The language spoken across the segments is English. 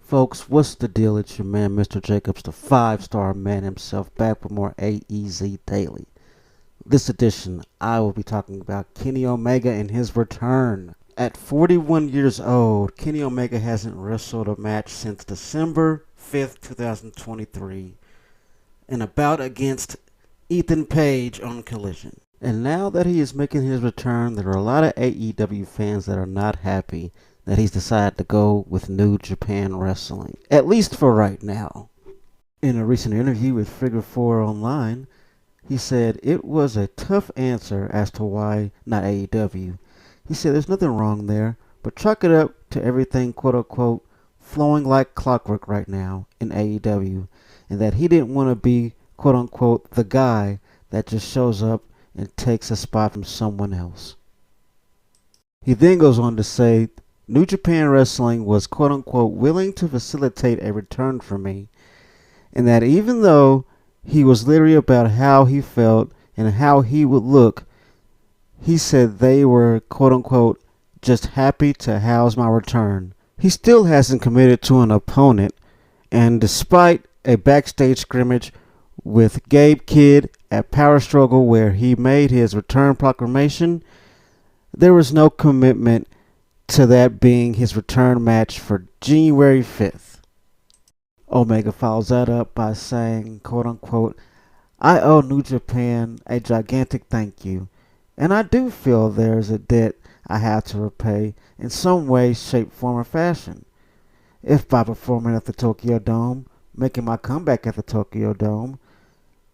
Folks, what's the deal? It's your man, Mr. Jacobs, the 5-star man himself, back with more AEZ Daily. This edition, I will be talking about Kenny Omega and his return. At 41 years old, Kenny Omega hasn't wrestled a match since December 5th, 2023, in a bout against Ethan Page on Collision. And now that he is making his return, there are a lot of AEW fans that are not happy that he's decided to go with New Japan Wrestling, at least for right now. In a recent interview with Figure 4 Online, he said it was a tough answer as to why not AEW. He said there's nothing wrong there, but chalk it up to everything quote-unquote flowing like clockwork right now in AEW, and that he didn't want to be quote-unquote the guy that just shows up and takes a spot from someone else. He then goes on to say, New Japan Wrestling was quote-unquote willing to facilitate a return for me, and that even though he was leery about how he felt and how he would look, he said they were quote-unquote just happy to house my return. He still hasn't committed to an opponent, and despite a backstage scrimmage with Gabe Kidd at Power Struggle where he made his return proclamation, there was no commitment to that being his return match for January 5th. Omega follows that up by saying, quote-unquote, I owe New Japan a gigantic thank you, and I do feel there's a debt I have to repay in some way, shape, form, or fashion. If by performing at the Tokyo Dome, making my comeback at the Tokyo Dome,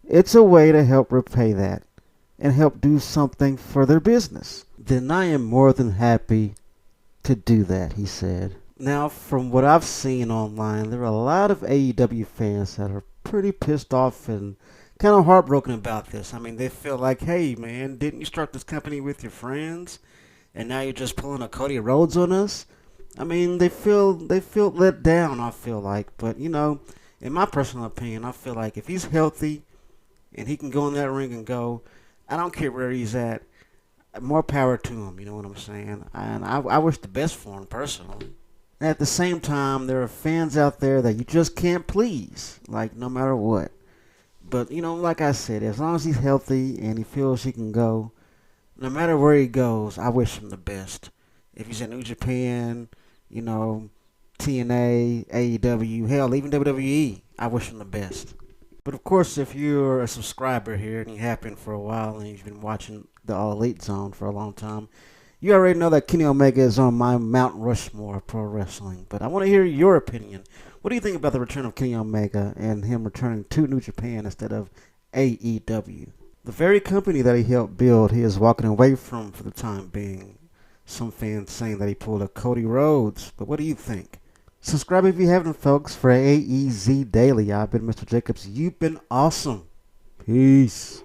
it's a way to help repay that and help do something for their business, then I am more than happy to do that, he said. Now, from what I've seen online, there are a lot of AEW fans that are pretty pissed off and kind of heartbroken about this. I mean, they feel like, hey, man, didn't you start this company with your friends, and now you're just pulling a Cody Rhodes on us? I mean, they feel let down, I feel like. But, you know, in my personal opinion, I feel like if he's healthy and he can go in that ring and go, I don't care where he's at, more power to him, you know what I'm saying? And I wish the best for him personally. At the same time, there are fans out there that you just can't please, like no matter what. But, you know, like I said, as long as he's healthy and he feels he can go, no matter where he goes, I wish him the best. If he's in New Japan, you know, TNA, AEW, hell, even WWE, I wish him the best. But of course, if you're a subscriber here and you have been for a while and you've been watching the All Elite Zone for a long time, you already know that Kenny Omega is on my Mount Rushmore of pro wrestling. But I want to hear your opinion. What do you think about the return of Kenny Omega and him returning to New Japan instead of AEW? The very company that he helped build, he is walking away from for the time being. Some fans saying that he pulled a Cody Rhodes. But what do you think? Subscribe if you haven't, folks, for AEZ Daily. I've been Mr. Jacobs. You've been awesome. Peace.